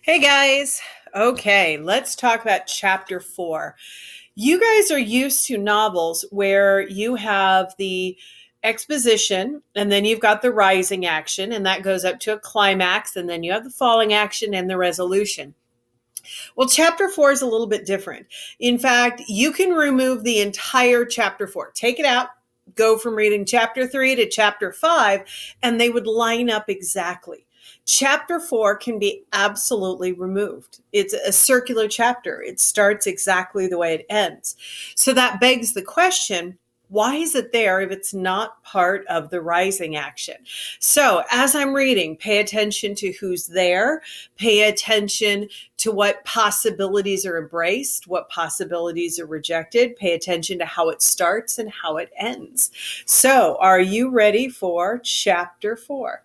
Hey guys. Okay, let's talk about chapter 4. You guys are used to novels where you have the exposition and then you've got the rising action, and that goes up to a climax, and then you have the falling action and the resolution. Well, chapter 4 is a little bit different. In fact, you can remove the entire chapter 4, take it out, go from reading chapter 3 to chapter 5, and they would line up exactly. Chapter 4 can be absolutely removed. It's a circular chapter. It starts exactly the way it ends. So that begs the question, why is it there if it's not part of the rising action? So as I'm reading, pay attention to who's there, pay attention to what possibilities are embraced, what possibilities are rejected, pay attention to how it starts and how it ends. So are you ready for chapter 4?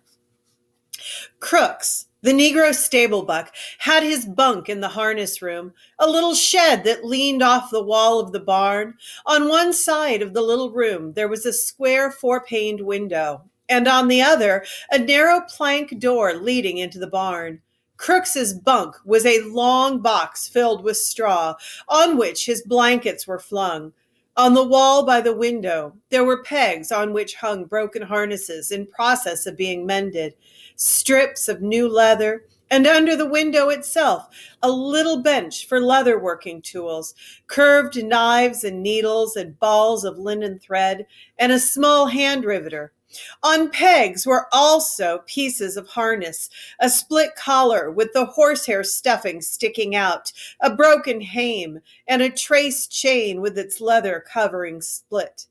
Crooks, the Negro stable buck, had his bunk in the harness room, a little shed that leaned off the wall of the barn. On one side of the little room, there was a square four-paned window, and on the other, a narrow plank door leading into the barn. Crooks's bunk was a long box filled with straw, on which his blankets were flung. On the wall by the window, there were pegs on which hung broken harnesses in process of being mended, strips of new leather, and under the window itself, a little bench for leather working tools, curved knives and needles and balls of linen thread, and a small hand riveter. On pegs were also pieces of harness, a split collar with the horsehair stuffing sticking out, a broken hame, and a traced chain with its leather covering split.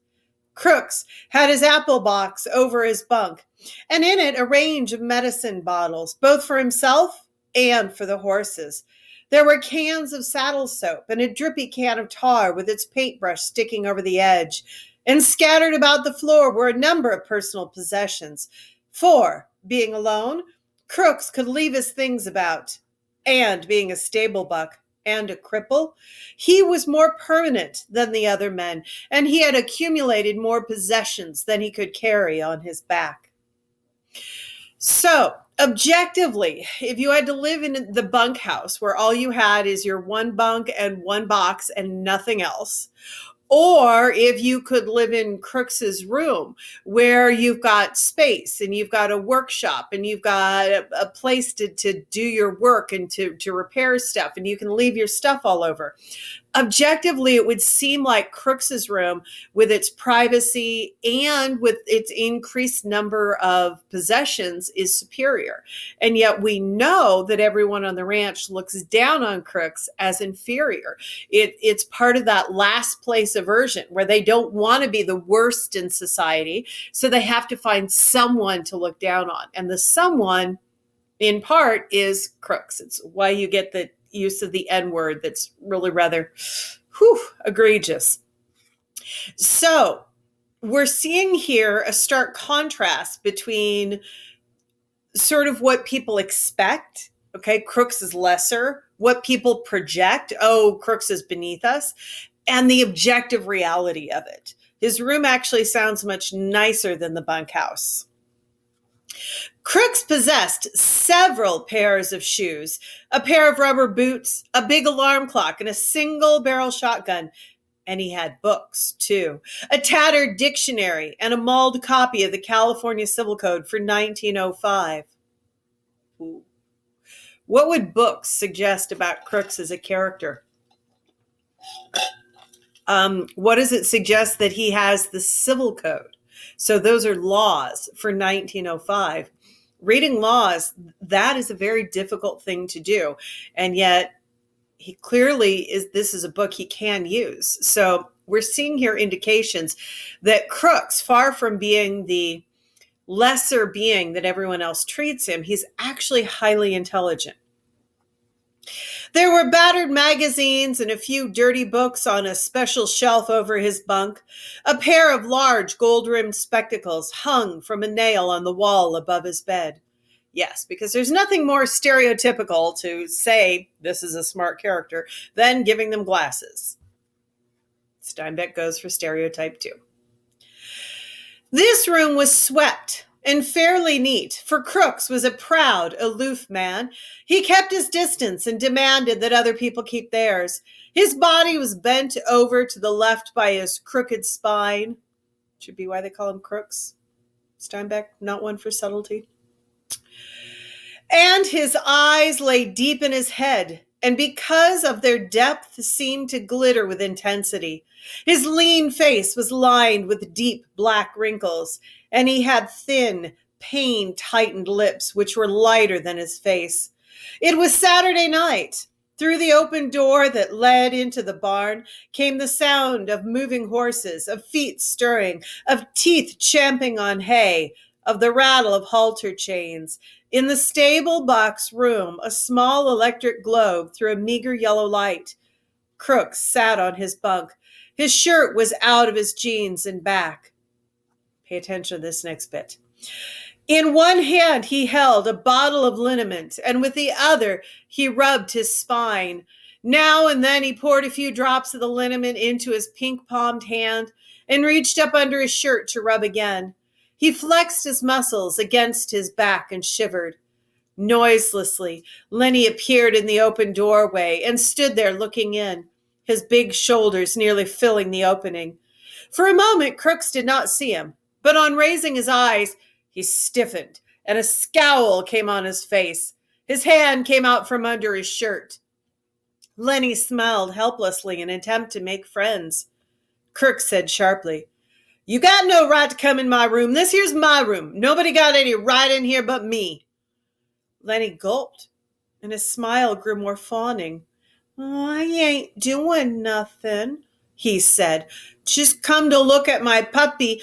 Crooks had his apple box over his bunk, and in it a range of medicine bottles, both for himself and for the horses. There were cans of saddle soap and a drippy can of tar with its paintbrush sticking over the edge, and scattered about the floor were a number of personal possessions. For, being alone, Crooks could leave his things about, and being a stable buck and a cripple, he was more permanent than the other men, and he had accumulated more possessions than he could carry on his back. So, objectively, if you had to live in the bunkhouse where all you had is your one bunk and one box and nothing else, or if you could live in Crooks's room where you've got space and you've got a workshop and you've got a place to do your work and to repair stuff, and you can leave your stuff all over. Objectively, it would seem like Crooks's room, with its privacy and with its increased number of possessions, is superior. And yet we know that everyone on the ranch looks down on Crooks as inferior. It's part of that last place aversion where they don't want to be the worst in society, so they have to find someone to look down on. And the someone, in part, is Crooks. It's why you get the use of the N-word that's really rather egregious. So we're seeing here a stark contrast between sort of what people expect. Okay, Crooks is lesser. What people project, oh, Crooks is beneath us, and the objective reality of it. His room actually sounds much nicer than the bunkhouse. Crooks possessed several pairs of shoes, a pair of rubber boots, a big alarm clock, and a single-barrel shotgun. And he had books, too. A tattered dictionary and a mauled copy of the California Civil Code for 1905. Ooh. What would books suggest about Crooks as a character? What does it suggest that he has the Civil Code? So those are laws for 1905. Reading laws, that is a very difficult thing to do. And yet he clearly this is a book he can use. So we're seeing here indications that Crooks, far from being the lesser being that everyone else treats him, he's actually highly intelligent. There were battered magazines and a few dirty books on a special shelf over his bunk. A pair of large gold-rimmed spectacles hung from a nail on the wall above his bed. Yes, because there's nothing more stereotypical to say this is a smart character than giving them glasses. Steinbeck goes for stereotype too. This room was swept and fairly neat, for Crooks was a proud, aloof man. He kept his distance and demanded that other people keep theirs. His body was bent over to the left by his crooked spine. Should be why they call him Crooks. Steinbeck, not one for subtlety. And his eyes lay deep in his head, and because of their depth seemed to glitter with intensity. His lean face was lined with deep black wrinkles, and he had thin, pain-tightened lips which were lighter than his face. It was Saturday night. Through the open door that led into the barn came the sound of moving horses, of feet stirring, of teeth champing on hay, of the rattle of halter chains. In the stable box room, a small electric globe threw a meager yellow light. Crooks sat on his bunk. His shirt was out of his jeans and back. Pay attention to this next bit. In one hand, he held a bottle of liniment, and with the other, he rubbed his spine. Now and then, he poured a few drops of the liniment into his pink-palmed hand and reached up under his shirt to rub again. He flexed his muscles against his back and shivered. Noiselessly, Lenny appeared in the open doorway and stood there looking in, his big shoulders nearly filling the opening. For a moment, Crooks did not see him, but on raising his eyes, he stiffened, and a scowl came on his face. His hand came out from under his shirt. Lenny smiled helplessly in an attempt to make friends. Crooks said sharply, "You got no right to come in my room. This here's my room. Nobody got any right in here but me." Lenny gulped, and his smile grew more fawning. "I ain't doing nothing," he said. "Just come to look at my puppy,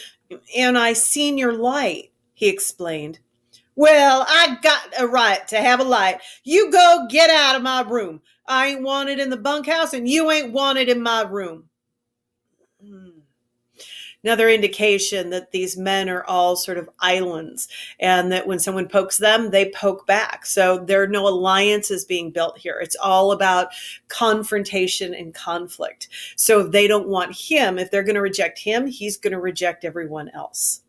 and I seen your light," he explained. "Well, I got a right to have a light. You go get out of my room. I ain't wanted in the bunkhouse, and you ain't wanted in my room." Another indication that these men are all sort of islands, and that when someone pokes them, they poke back. So there are no alliances being built here. It's all about confrontation and conflict. So they don't want him. If they're going to reject him, he's going to reject everyone else.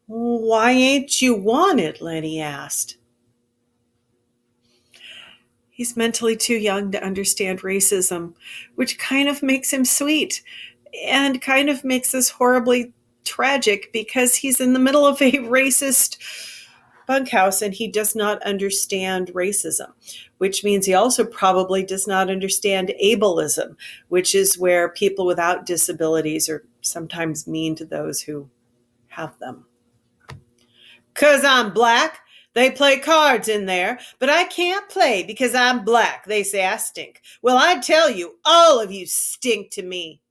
"Why ain't you wanted?" Lenny asked. He's mentally too young to understand racism, which kind of makes him sweet and kind of makes this horribly tragic because he's in the middle of a racist bunkhouse and he does not understand racism, which means he also probably does not understand ableism, which is where people without disabilities are sometimes mean to those who have them. "'Cause I'm black. They play cards in there, but I can't play because I'm black. They say I stink. Well, I tell you, all of you stink to me."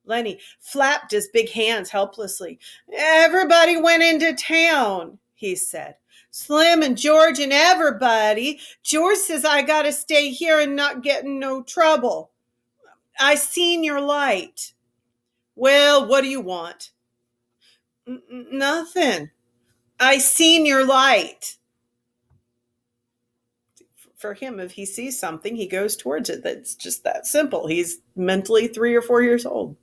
Lenny flapped his big hands helplessly. "Everybody went into town," he said. "Slim and George and everybody. George says I gotta stay here and not get in no trouble. I seen your light." "Well, what do you want?" "Nothing. I seen your light." For him, if he sees something, he goes towards it. That's just that simple. He's mentally 3 or 4 years old.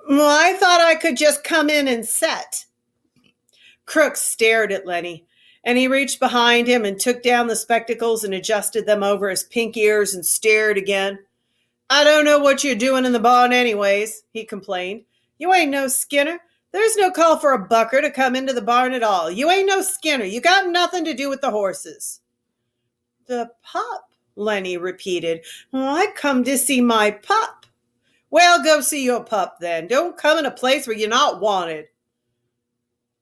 "Well, I thought I could just come in and set." Crooks stared at Lenny, and he reached behind him and took down the spectacles and adjusted them over his pink ears and stared again. "I don't know what you're doing in the barn anyways," he complained. "You ain't no Skinner. There's no call for a bucker to come into the barn at all. You ain't no Skinner. You got nothing to do with the horses." "The pup," Lenny repeated. "I come to see my pup." "Well, go see your pup then. Don't come in a place where you're not wanted."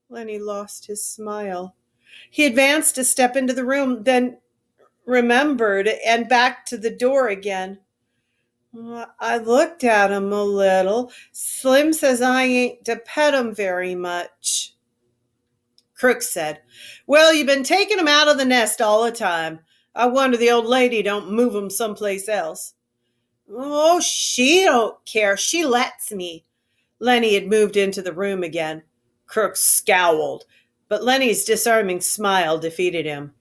Lenny lost his smile. He advanced a step into the room, then remembered and back to the door again. "I looked at him a little. Slim says I ain't to pet him very much." Crooks said, "Well, you've been taking him out of the nest all the time. I wonder the old lady don't move him someplace else." "Oh, she don't care. She lets me." Lenny had moved into the room again. Crooks scowled, but Lenny's disarming smile defeated him.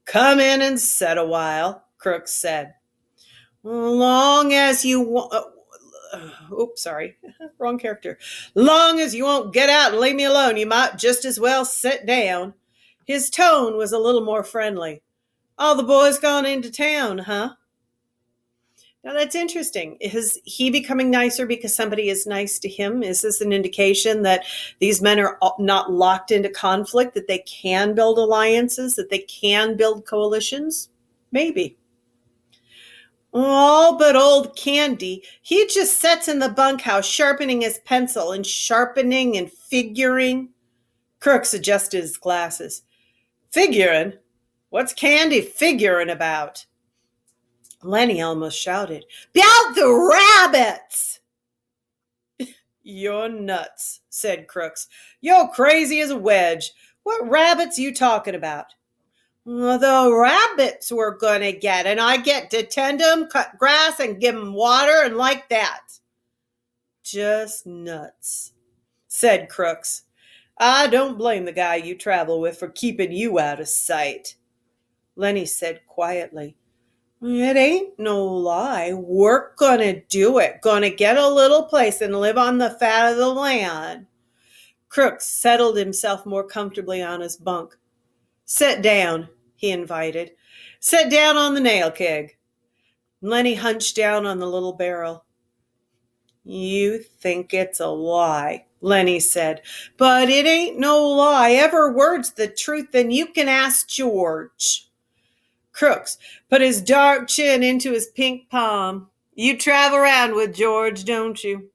"Come in and sit a while," Crooks said. oops, sorry, wrong character. Long as you won't get out and leave me alone, you might just as well sit down. His tone was a little more friendly. All the boys gone into town, huh? Now that's interesting. Is he becoming nicer because somebody is nice to him? Is this an indication that these men are not locked into conflict, that they can build alliances, that they can build coalitions? Maybe. All but old Candy. He just sits in the bunkhouse sharpening his pencil and sharpening and figuring. Crooks adjusted his glasses. Figuring? What's Candy figuring about? Lenny almost shouted, "About the rabbits!" You're nuts, said Crooks. You're crazy as a wedge. What rabbits you talking about? Well, the rabbits we're going to get, and I get to tend them, cut grass, and give them water, and like that. Just nuts, said Crooks. I don't blame the guy you travel with for keeping you out of sight. Lenny said quietly, It ain't no lie. We're gonna do it. Gonna get a little place and live on the fat of the land. Crooks settled himself more comfortably on his bunk. Sit down, he invited. Sit down on the nail keg. Lenny hunched down on the little barrel. You think it's a lie, Lenny said, but it ain't no lie. Ever word's the truth, then you can ask George. Crooks put his dark chin into his pink palm. You travel around with George, don't you?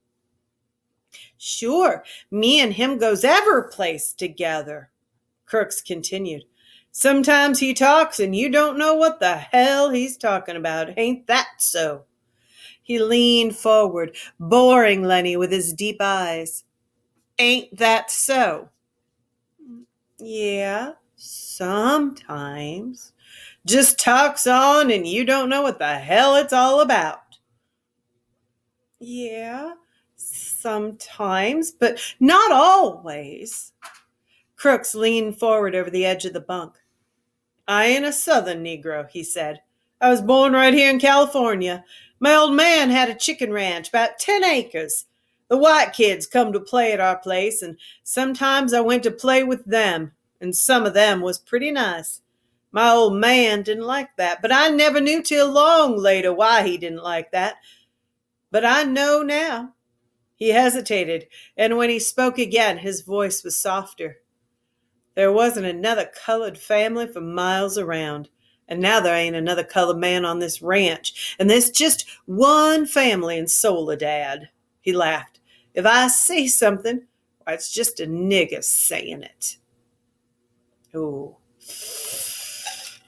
Sure, me and him goes every place together, Crooks continued. Sometimes he talks and you don't know what the hell he's talking about. Ain't that so? He leaned forward, boring Lenny with his deep eyes. Ain't that so? Yeah, sometimes. Just talks on and you don't know what the hell it's all about. Yeah, sometimes, but not always. Crooks leaned forward over the edge of the bunk. I ain't a Southern Negro, he said. I was born right here in California. My old man had a chicken ranch, about 10 acres. The white kids come to play at our place, and sometimes I went to play with them, and some of them was pretty nice. My old man didn't like that, but I never knew till long later why he didn't like that. But I know now. He hesitated, and when he spoke again, his voice was softer. There wasn't another colored family for miles around, and now there ain't another colored man on this ranch, and there's just one family in Soledad. He laughed. If I say something, why, it's just a nigger saying it. Oh.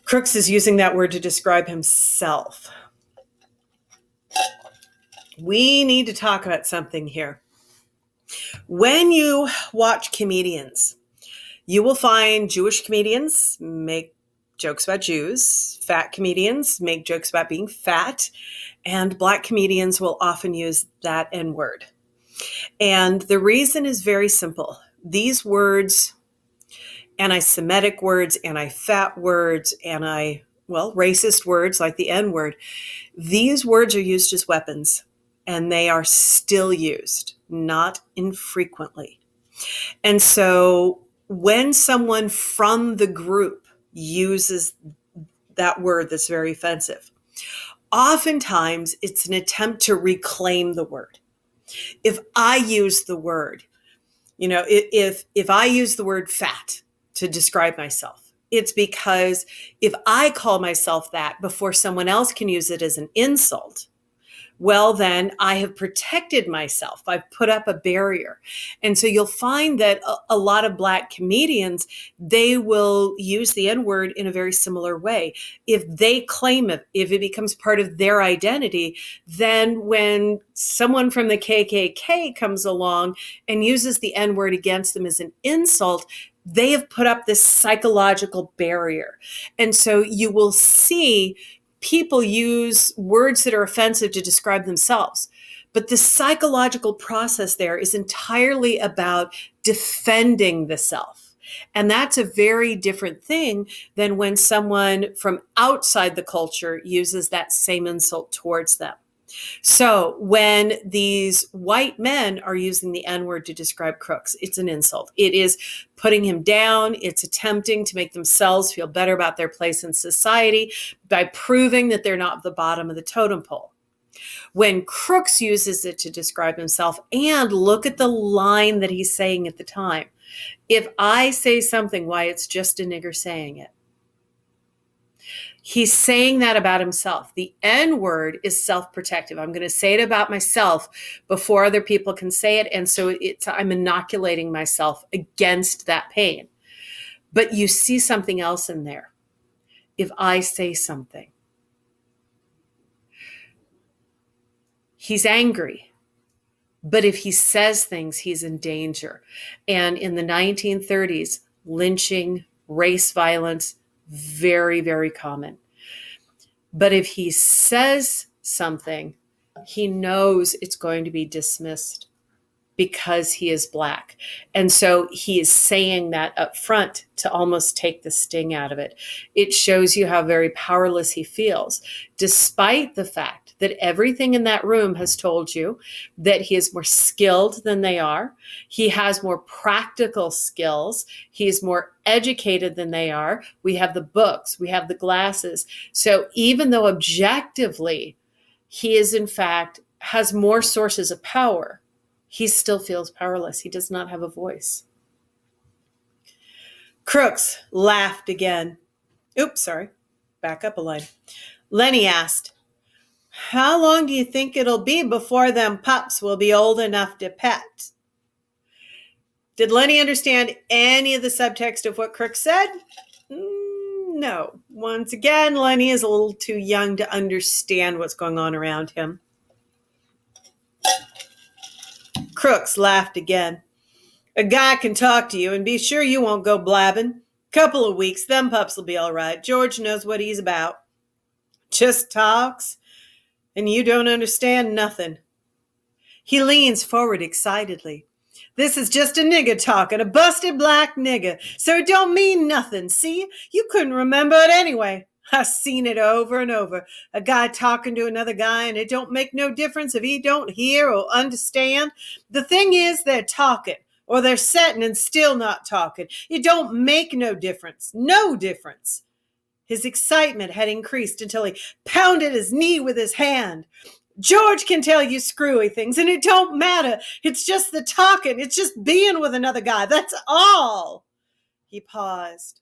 Crooks is using that word to describe himself. We need to talk about something here. When you watch comedians, you will find Jewish comedians make jokes about Jews, fat comedians make jokes about being fat, and Black comedians will often use that N-word. And the reason is very simple. These words, anti-Semitic words, anti-fat words, racist words like the N-word, these words are used as weapons, and they are still used, not infrequently. And so when someone from the group uses that word that's very offensive, oftentimes it's an attempt to reclaim the word. If I use the word, if I use the word fat to describe myself, it's because if I call myself that before someone else can use it as an insult, well, then I have protected myself. I've put up a barrier. And so you'll find that a lot of Black comedians, they will use the N-word in a very similar way. If they claim it, if it becomes part of their identity, then when someone from the KKK comes along and uses the N-word against them as an insult, they have put up this psychological barrier. And so you will see people use words that are offensive to describe themselves. But the psychological process there is entirely about defending the self. And that's a very different thing than when someone from outside the culture uses that same insult towards them. So when these white men are using the N-word to describe Crooks, it's an insult. It is putting him down. It's attempting to make themselves feel better about their place in society by proving that they're not the bottom of the totem pole. When Crooks uses it to describe himself, and look at the line that he's saying at the time. If I say something, why, it's just a nigger saying it. He's saying that about himself. The N-word is self-protective. I'm going to say it about myself before other people can say it. And so I'm inoculating myself against that pain. But you see something else in there. If I say something, he's angry. But if he says things, he's in danger. And in the 1930s, lynching, race violence, very, very common. But if he says something, he knows it's going to be dismissed because he is Black. And so he is saying that up front to almost take the sting out of it. It shows you how very powerless he feels, despite the fact that everything in that room has told you that he is more skilled than they are. He has more practical skills. He's more educated than they are. We have the books, we have the glasses. So even though objectively he is in fact has more sources of power, he still feels powerless. He does not have a voice. Crooks laughed again. Oops, sorry. Back up a line. Lenny asked, "How long do you think it'll be before them pups will be old enough to pet?" Did Lenny understand any of the subtext of what Crooks said? No. Once again, Lenny is a little too young to understand what's going on around him. Crooks laughed again. "A guy can talk to you and be sure you won't go blabbing. Couple of weeks, them pups will be all right. George knows what he's about. Just talks, and you don't understand nothing." He leans forward excitedly. "This is just a nigger talking, a busted Black nigger, so it don't mean nothing. See? You couldn't remember it anyway. I've seen it over and over. A guy talking to another guy, and it don't make no difference if he don't hear or understand. The thing is, they're talking, or they're setting and still not talking. It don't make no difference. No difference." His excitement had increased until he pounded his knee with his hand. "George can tell you screwy things, and it don't matter. It's just the talking. It's just being with another guy. That's all." He paused.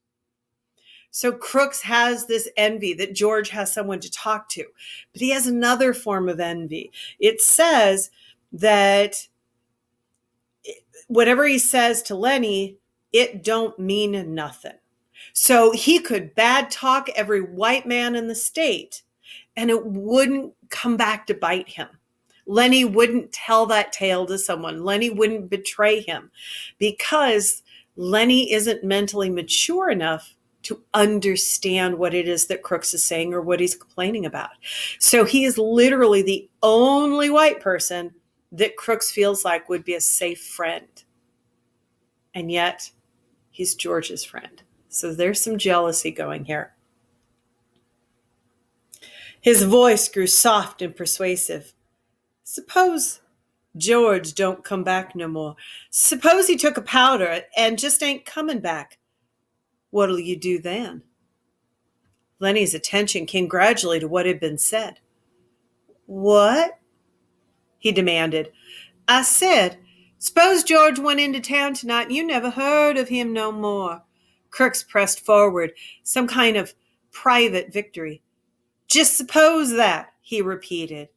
So Crooks has this envy that George has someone to talk to, but he has another form of envy. It says that whatever he says to Lenny, it don't mean nothing. So he could bad talk every white man in the state, and it wouldn't come back to bite him. Lenny wouldn't tell that tale to someone. Lenny wouldn't betray him because Lenny isn't mentally mature enough to understand what it is that Crooks is saying or what he's complaining about. So he is literally the only white person that Crooks feels like would be a safe friend. And yet he's George's friend. So there's some jealousy going here. His voice grew soft and persuasive. "Suppose George don't come back no more. Suppose he took a powder and just ain't coming back. What'll you do then?" Lenny's attention came gradually to what had been said. "What?" he demanded. "I said, suppose George went into town tonight and you never heard of him no more." Crooks pressed forward, some kind of private victory. "Just suppose that," he repeated.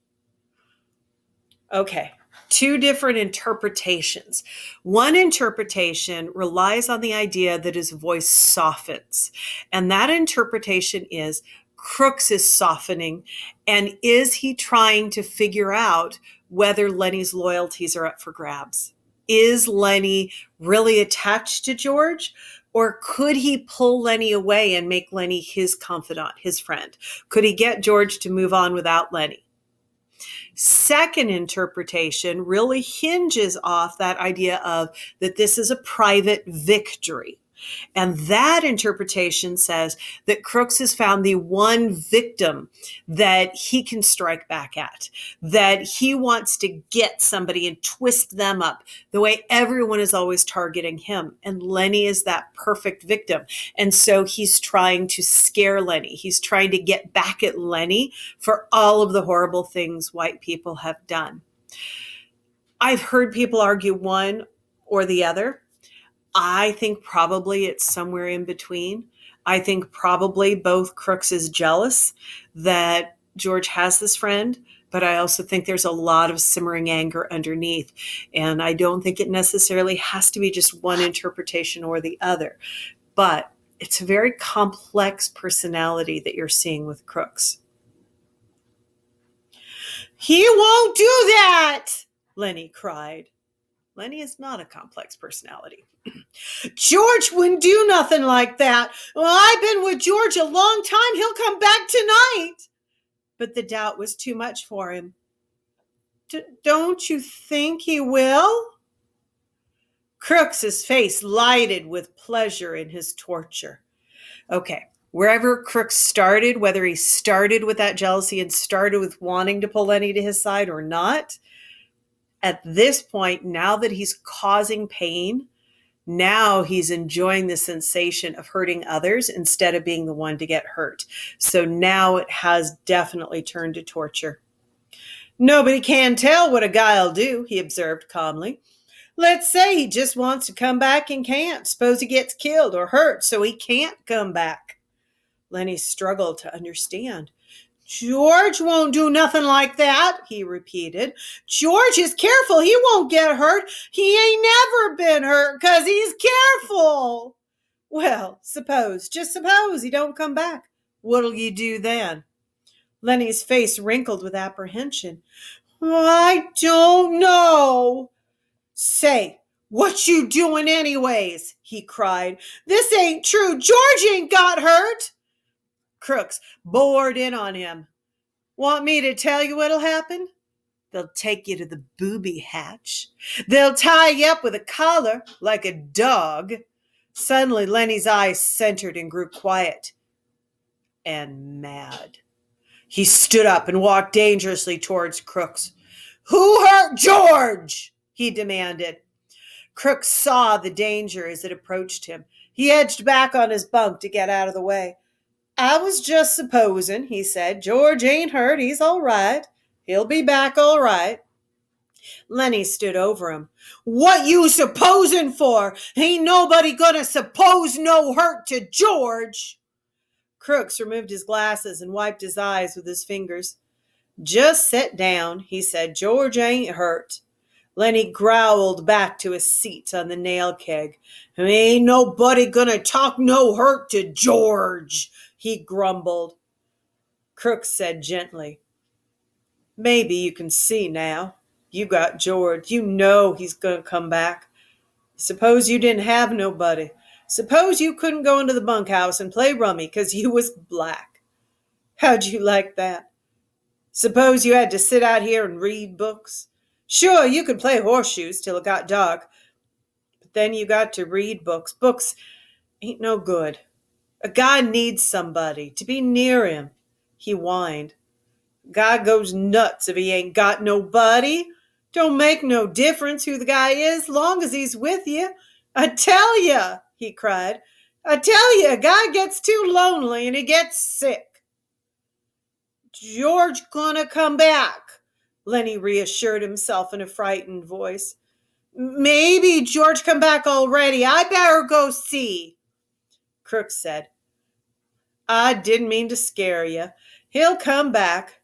Okay, two different interpretations. One interpretation relies on the idea that his voice softens. And that interpretation is Crooks is softening. And is he trying to figure out whether Lenny's loyalties are up for grabs? Is Lenny really attached to George? Or could he pull Lenny away and make Lenny his confidant, his friend? Could he get George to move on without Lenny? Second interpretation really hinges off that idea of that this is a private victory. And that interpretation says that Crooks has found the one victim that he can strike back at, that he wants to get somebody and twist them up the way everyone is always targeting him. And Lenny is that perfect victim. And so he's trying to scare Lenny. He's trying to get back at Lenny for all of the horrible things white people have done. I've heard people argue one or the other. I think probably it's somewhere in between. I think probably both Crooks is jealous that George has this friend, but I also think there's a lot of simmering anger underneath. And I don't think it necessarily has to be just one interpretation or the other. But it's a very complex personality that you're seeing with Crooks. He won't do that, Lenny cried. Lenny is not a complex personality. George wouldn't do nothing like that. Well, I've been with George a long time. He'll come back tonight. But the doubt was too much for him. Don't you think he will? Crooks's face lighted with pleasure in his torture. Okay, wherever Crooks started, whether he started with that jealousy and started with wanting to pull Lenny to his side or not, at this point, now that he's causing pain, now he's enjoying the sensation of hurting others instead of being the one to get hurt. So now it has definitely turned to torture. Nobody can tell what a guy'll do, he observed calmly. Let's say he just wants to come back and can't. Suppose he gets killed or hurt, so he can't come back. Lenny struggled to understand. George won't do nothing like that, he repeated. George is careful. He won't get hurt. He ain't never been hurt because he's careful. Well, just suppose he don't come back. What'll you do then? Lenny's face wrinkled with apprehension. I don't know. Say, what you doing anyways? He cried. This ain't true. George ain't got hurt. Crooks bored in on him. Want me to tell you what'll happen? They'll take you to the booby hatch. They'll tie you up with a collar like a dog. Suddenly, Lenny's eyes centered and grew quiet and mad. He stood up and walked dangerously towards Crooks. Who hurt George? He demanded. Crooks saw the danger as it approached him. He edged back on his bunk to get out of the way. I was just supposing, he said. George ain't hurt. He's all right. He'll be back all right. Lenny stood over him. What you supposing for? Ain't nobody gonna suppose no hurt to George. Crooks removed his glasses and wiped his eyes with his fingers. Just sit down, he said. George ain't hurt. Lenny growled back to his seat on the nail keg. Ain't nobody gonna talk no hurt to George, he grumbled. Crooks said gently, maybe you can see now. You got George. You know he's gonna come back. Suppose you didn't have nobody. Suppose you couldn't go into the bunkhouse and play rummy because you was black. How'd you like that? Suppose you had to sit out here and read books. Sure, you could play horseshoes till it got dark, but then you got to read books. Books ain't no good. A guy needs somebody to be near him, he whined. Guy goes nuts if he ain't got nobody. Don't make no difference who the guy is, long as he's with you. I tell ya, he cried. I tell ya, a guy gets too lonely and he gets sick. George gonna come back, Lenny reassured himself in a frightened voice. Maybe George come back already. I better go see. Crooks said, I didn't mean to scare you. He'll come back.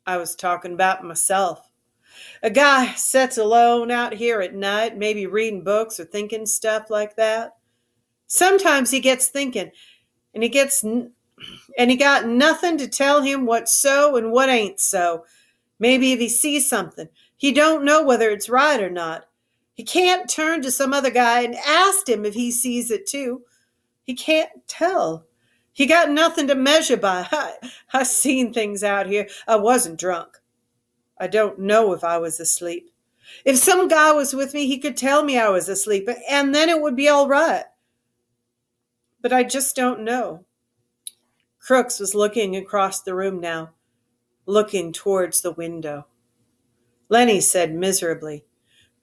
I was talking about myself. A guy sits alone out here at night, maybe reading books or thinking stuff like that. Sometimes he gets thinking, and he got nothing to tell him what's so and what ain't so. Maybe if he sees something, he don't know whether it's right or not. He can't turn to some other guy and ask him if he sees it too. He can't tell. He got nothing to measure by. I seen things out here. I wasn't drunk. I don't know if I was asleep. If some guy was with me, he could tell me I was asleep, and then it would be all right. But I just don't know. Crooks was looking across the room now, looking towards the window. Lenny said miserably,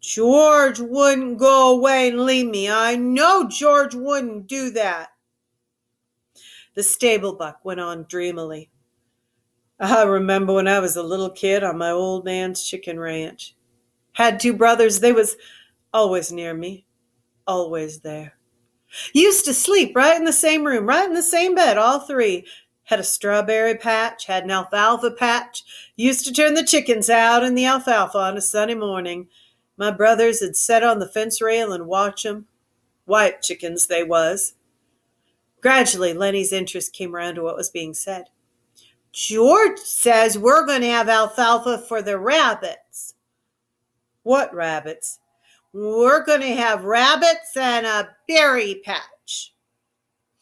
George wouldn't go away and leave me. I know George wouldn't do that. The stable buck went on dreamily. I remember when I was a little kid on my old man's chicken ranch. Had two brothers. They was always near me, always there. Used to sleep right in the same room, right in the same bed, all three. Had a strawberry patch, had an alfalfa patch. Used to turn the chickens out in the alfalfa on a sunny morning. My brothers would set on the fence rail and watch 'em. White chickens they was. Gradually, Lenny's interest came around to what was being said. George says we're going to have alfalfa for the rabbits. What rabbits? We're going to have rabbits and a berry patch.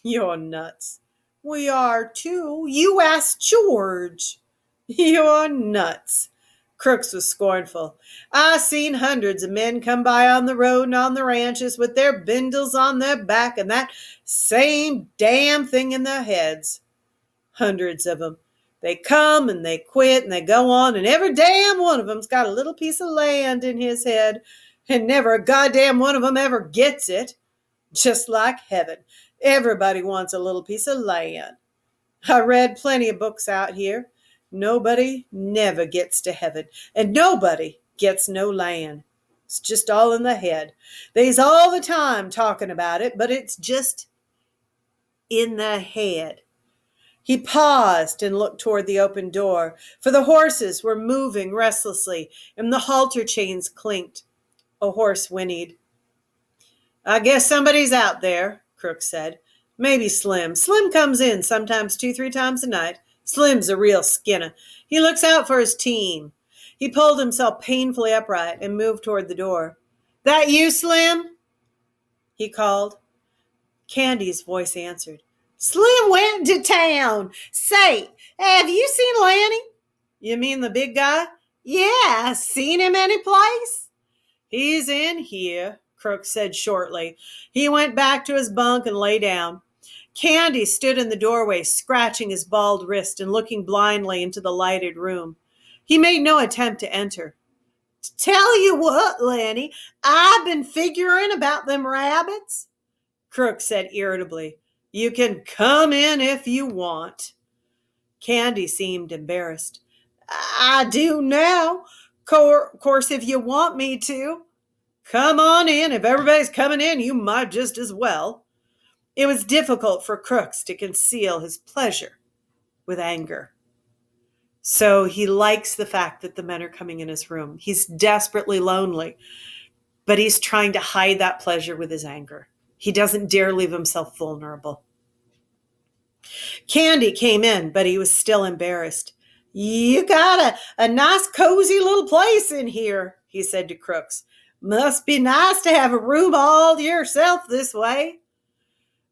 You're nuts. We are too. You asked George. You're nuts. Crooks was scornful. I seen hundreds of men come by on the road and on the ranches with their bindles on their back and that same damn thing in their heads. Hundreds of them. They come and they quit and they go on, and every damn one of them's got a little piece of land in his head, and never a goddamn one of them ever gets it. Just like heaven. Everybody wants a little piece of land. I read plenty of books out here. Nobody never gets to heaven, and nobody gets no land. It's just all in the head. They's all the time talking about it, but it's just in the head. He paused and looked toward the open door, for the horses were moving restlessly, and the halter chains clinked. A horse whinnied. I guess somebody's out there, Crook said. Maybe Slim. Slim comes in sometimes 2-3 times a night. Slim's a real skinner. He looks out for his team. He pulled himself painfully upright and moved toward the door. That you, Slim? He called. Candy's voice answered. Slim went to town. Say, have you seen Lanny? You mean the big guy? Yeah, seen him any place? He's in here, Crook said shortly. He went back to his bunk and lay down. Candy stood in the doorway, scratching his bald wrist and looking blindly into the lighted room. He made no attempt to enter. Tell you what, Lanny, I've been figuring about them rabbits, Crook said irritably. You can come in if you want. Candy seemed embarrassed. I do now. Course, if you want me to. Come on in. If everybody's coming in, you might just as well. It was difficult for Crooks to conceal his pleasure with anger. So he likes the fact that the men are coming in his room. He's desperately lonely, but he's trying to hide that pleasure with his anger. He doesn't dare leave himself vulnerable. Candy came in, but he was still embarrassed. You got a nice, cozy little place in here, he said to Crooks. Must be nice to have a room all to yourself this way.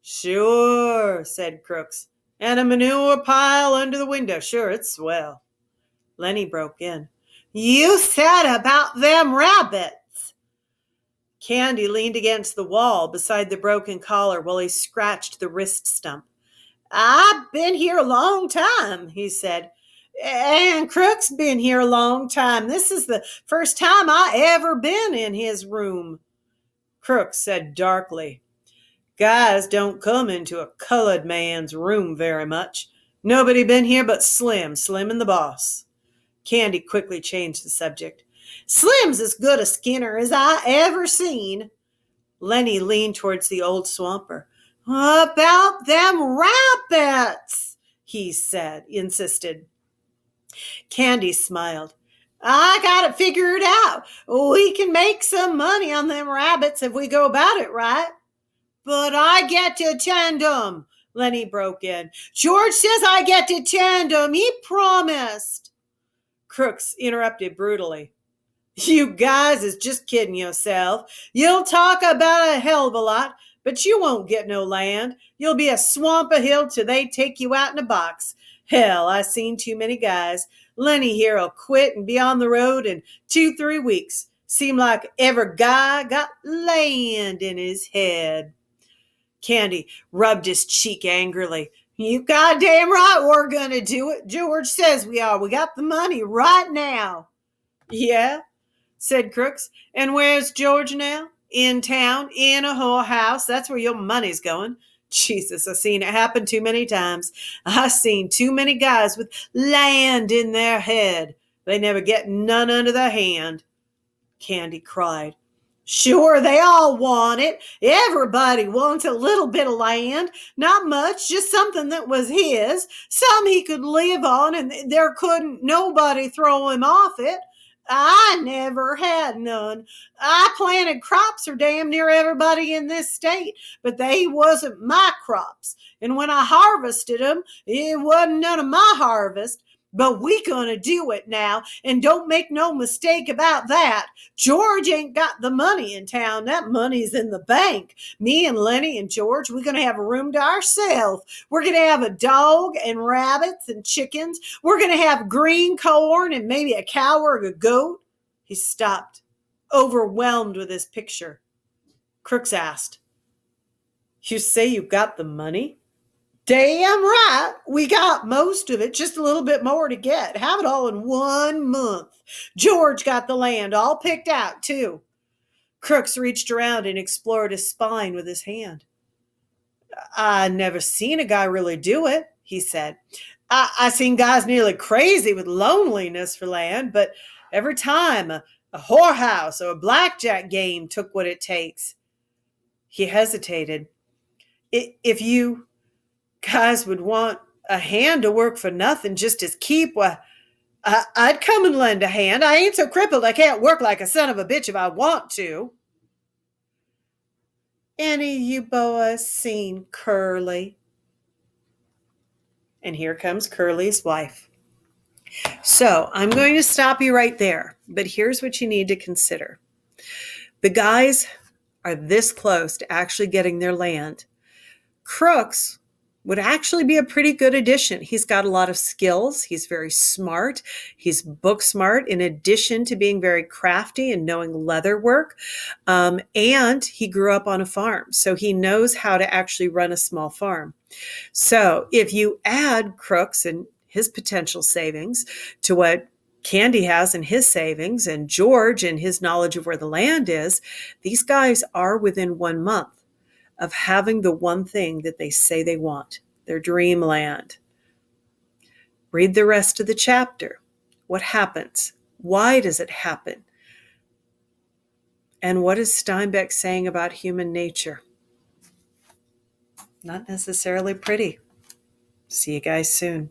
Sure, said Crooks. And a manure pile under the window. Sure, it's swell. Lenny broke in. You said about them rabbits. Candy leaned against the wall beside the broken collar while he scratched the wrist stump. I've been here a long time, he said. And Crook's been here a long time. This is the first time I ever been in his room. Crook said darkly, Guys don't come into a colored man's room very much. Nobody been here but Slim and the boss. Candy quickly changed the subject. Slim's as good a skinner as I ever seen. Lenny leaned towards the old swamper. About them rabbits, he insisted. Candy smiled. I got it figured out. We can make some money on them rabbits if we go about it right. But I get to tend 'em, Lenny broke in. George says I get to tend 'em. He promised. Crooks interrupted brutally. You guys is just kidding yourself. You'll talk about a hell of a lot, but you won't get no land. You'll be a swamp of hill till they take you out in a box. Hell, I seen too many guys. Lenny here'll quit and be on the road in 2-3 weeks. Seem like every guy got land in his head. Candy rubbed his cheek angrily. You goddamn right we're gonna do it. George says we are. We got the money right now. Yeah, said Crooks. And where's George now? In town, in a whorehouse. That's where your money's going. Jesus, I've seen it happen too many times. I've seen too many guys with land in their head. They never get none under their hand. Candy cried. Sure, they all want it. Everybody wants a little bit of land. Not much, just something that was his. Some he could live on, and there couldn't nobody throw him off it. I never had none. I planted crops for damn near everybody in this state, but they wasn't my crops. And when I harvested them, it wasn't none of my harvest. But we gonna do it now, and don't make no mistake about that. George ain't got the money in town. That money's in the bank. Me and Lenny and George, we're gonna have a room to ourselves. We're gonna have a dog and rabbits and chickens. We're gonna have green corn and maybe a cow or a goat. He stopped, overwhelmed with his picture. Crooks asked, You say you got the money? Damn right. We got most of it, just a little bit more to get. Have it all in 1 month. George got the land all picked out, too. Crooks reached around and explored his spine with his hand. I never seen a guy really do it, he said. I seen guys nearly crazy with loneliness for land, but every time a whorehouse or a blackjack game took what it takes. He hesitated. If you guys would want a hand to work for nothing just as keep, well, I'd come and lend a hand. I ain't so crippled I can't work like a son of a bitch if I want to. Any of you boys seen Curly? And here comes Curly's wife. So I'm going to stop you right there, but here's what you need to consider. The guys are this close to actually getting their land. Crooks would actually be a pretty good addition. He's got a lot of skills. He's very smart. He's book smart in addition to being very crafty and knowing leather work. And he grew up on a farm, so he knows how to actually run a small farm. So if you add Crooks and his potential savings to what Candy has in his savings and George and his knowledge of where the land is, these guys are within 1 month of having the one thing that they say they want, their dream land. Read the rest of the chapter. What happens? Why does it happen? And what is Steinbeck saying about human nature? Not necessarily pretty. See you guys soon.